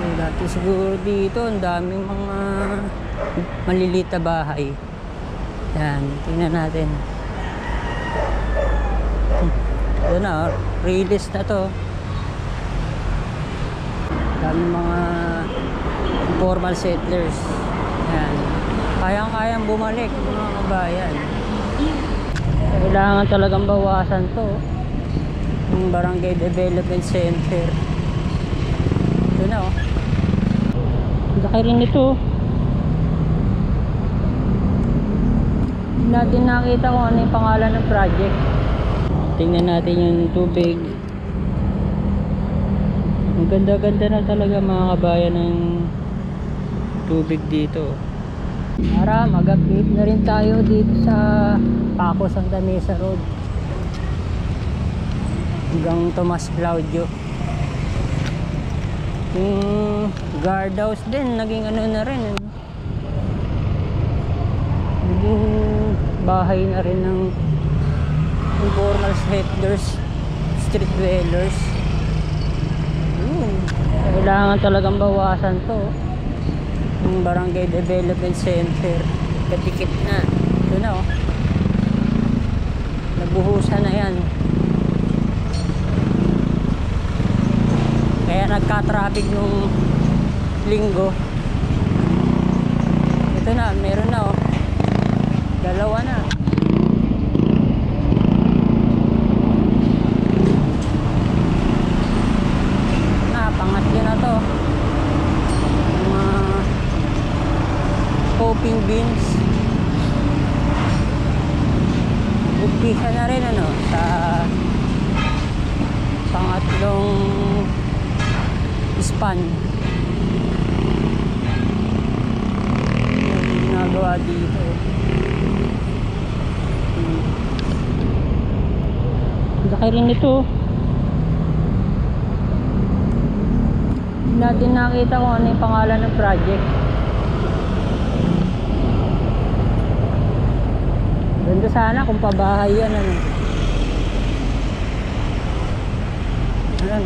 Dati siguro dito ang daming mga maliliit na bahay. Yan, tingnan natin. Yan na, release na to. Daming mga informal settlers. Yan, kayang-kayang bumalik mga kabayan. Kailangan talagang bawasan to, yung Barangay Development Center. Ito na oh, laki rin ito. Hindi natin nakita kung ano yung pangalan ng project. Tingnan natin yung tubig. Ang ganda-ganda na talaga mga kabayan ng tubig dito. Para mag-update na rin tayo dito sa Paco Santa Mesa Road hanggang Tomas Claudio. Yung guardhouse din naging ano na rin, naging bahay na rin ng informal settlers, street dwellers. Kailangan talagang bawasan to, yung Barangay Development Center. Kadikit na ito na oh, nagbuhusan na yan, kaya nagka-traffic nung linggo. Ito na, meron na oh, dalawa na. Pangatlo na to, mga coping beans. Umpisa na rin ano sa pangatlong span yung ginagawa dito. Laki rin ito. Hindi natin nakita kung ano yung pangalan ng project. Ganda sana kung pabahay yan ano. Ayan,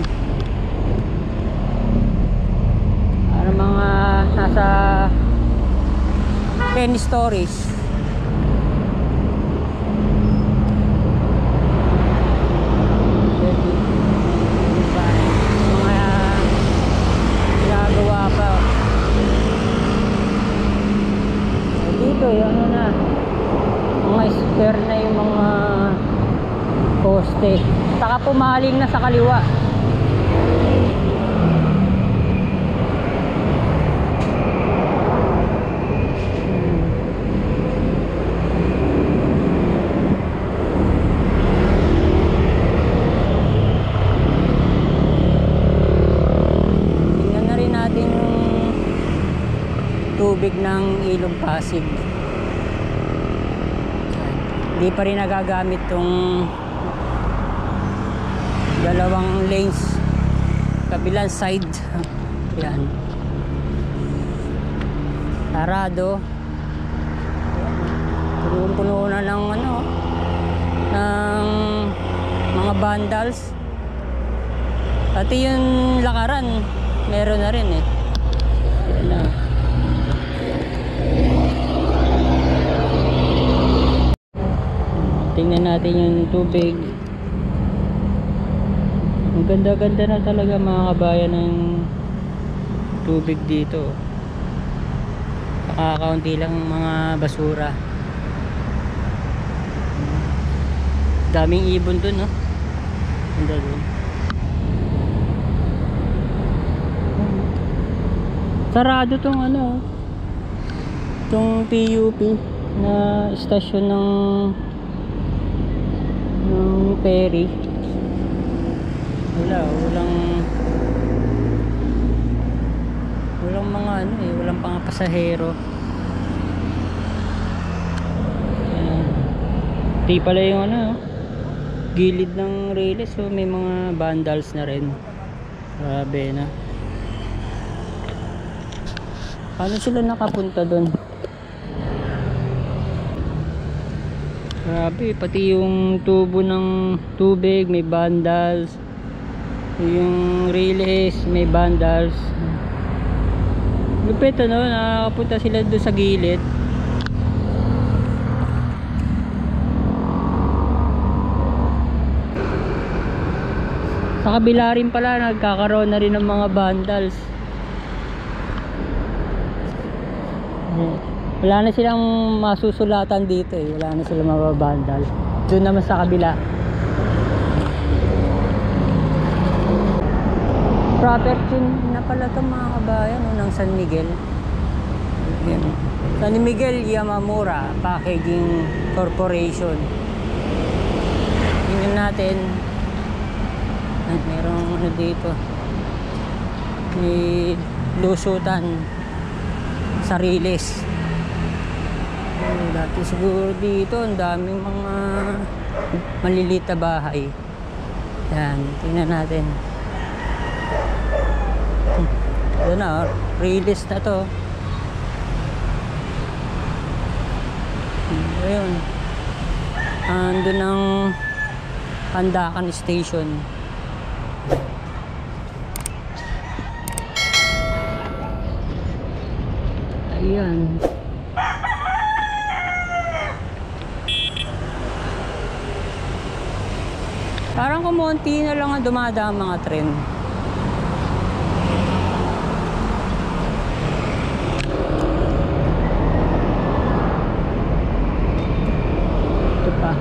para mga nasa 10 stories. Mga ginagawa pa dito yung ano na, mga square na yung mga poste, saka pumaling na sa kaliwa. Tingnan na rin natin yung tubig ng Ilog Pasig. Hindi pa rin nagagamit tong dalawang lanes kabilang side. Yan, sarado. Puno na ng ano, ng mga vandals. Pati yung lakaran meron na rin eh. Yan na. Tingnan natin yung tubig. Ang ganda-ganda na talaga mga kabayan ng tubig dito. Nakakaunti lang mga basura. Daming ibon dun no. Ganda dun. Sarado tong ano, tong PUP na istasyon ng ferry. Walang mga ano eh, walang mga pasahero. Di pala yung ano, gilid ng rails, so may mga vandals na rin. Grabe na. Paano sila nakapunta doon? Grabe, pati yung tubo ng tubig may vandals, yung relays may vandals. Lupit ano, nakapunta sila doon sa gilid. Sa kabila rin pala nagkakaroon na rin ng mga vandals. Wala na silang masusulatan dito eh. Wala na silang mababandal. Doon naman sa kabila. Property na pala itong mga kabayan ng San Miguel. Yan. San Miguel Yamamura Packaging Corporation. Tingnan natin. Merong ano dito. May lusutan. Sariles. Dati siguro dito ang daming mga maliliit na bahay. Yan, tingnan natin. Yan na, Riles na to. Ayun. Andun ang Pandakan Station. Ayan. Parang kumonti na lang ang dumadaan mga tren. Ito pa.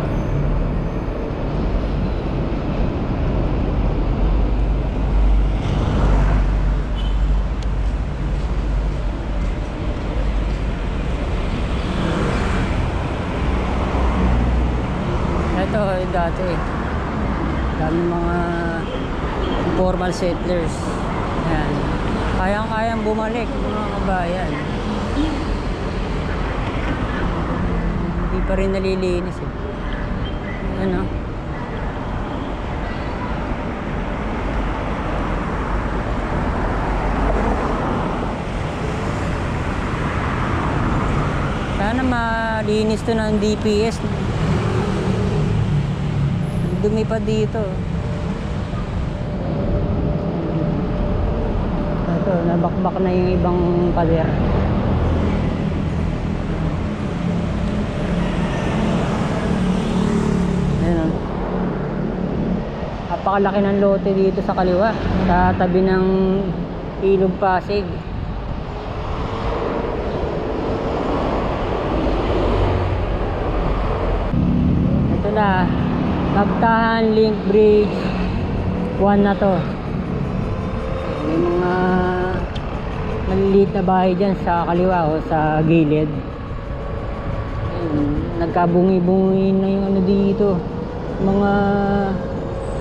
Ito dati dami mga informal settlers. Ayan. Kayang-kayang bumalik mga kabayan. Hindi pa rin nalilinis eh. Ano? Sana malinis to ng DPS. Dumi pa dito. Ito, nabakbak na yung ibang pader. Ayan o. Napakalaki ng lote dito sa kaliwa. Sa tabi ng Ilog Pasig. Ito na. Nagtahan Link Bridge 1 na to. May mga maliliit na bahay dyan sa kaliwa o sa gilid. Nagkabungi-bungi na yung ano dito, mga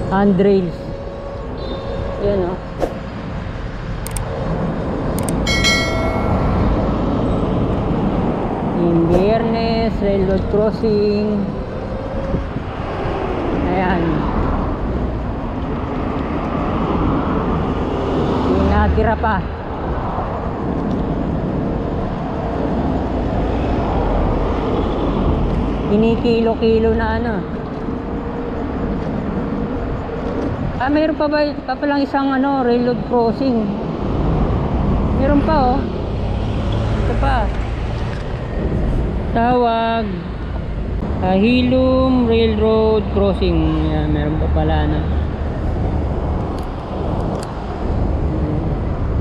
handrails. Ayan o. Yung Biyernes, railroad crossing. Ayan. Yung natira pa. Kinikilo-kilo na ano. Mayroon pa ba palang isang ano, railroad crossing. Meron pa oh. Ito pa. Tawag Hilum Railroad Crossing. Yan, meron pa pala na.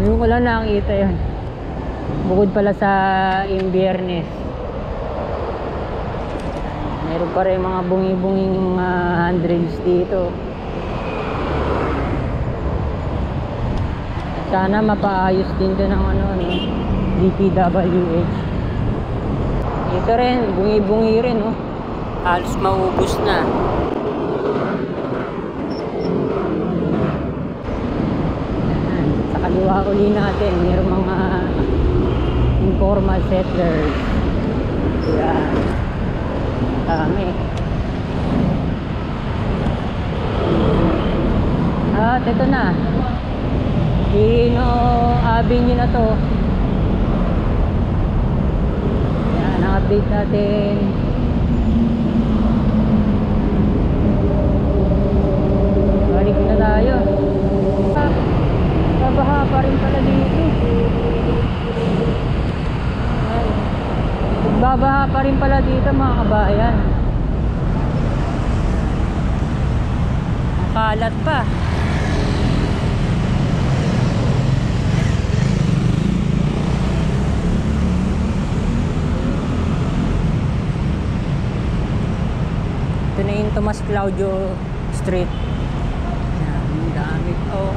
Ngayon ko lang nakakita yan. Bukod pala sa Biyernes. Meron pa rin mga bungi-bunging handrails dito. Sana mapaayos din to ng ano, DPWH. Ito rin, bungi-bungi rin oh. Halos maubos na. Sa kaliwa uli natin, mayroong mga informal settlers. Yan. Dami. At ito na. Ino Avenue na to. Yan, na-update natin. Balik na tayo. Kabaha pa rin pala dito. Nagbabaha pa rin pala dito mga kabayan. Ang kalat pa. Ito na yung Tomas Claudio Street. Yan, ang dami. Oh.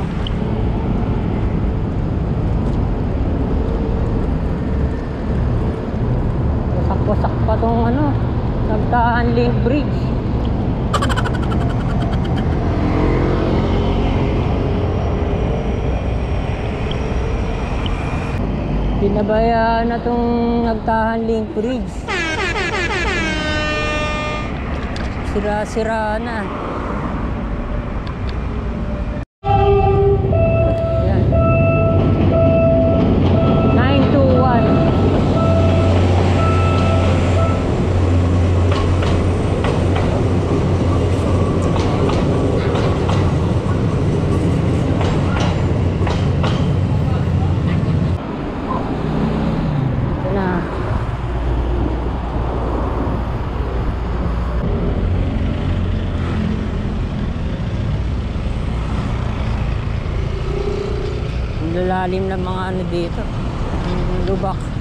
Wasak pa tong ano, Nagtahan Link Bridge. Pinabayaan na tong Nagtahan Link Bridge. Sira-sira na. Yan. 921. Lalalim na mga ano dito, lubak.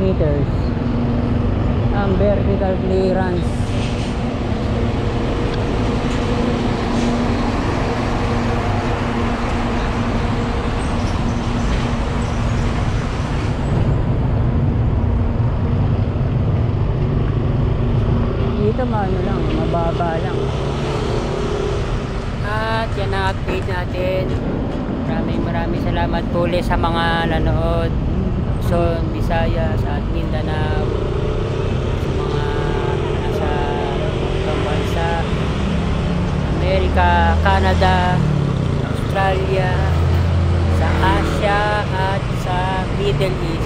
meters ang vertical clearance. Dito ano lang, mababa lang. At yan ang update natin. Maraming salamat po ulit sa mga nanood. Luzon, Visayas at Mindanao, sa mga nasa ibang bansa, Amerika, Canada, Australia, sa Asia at sa Middle East.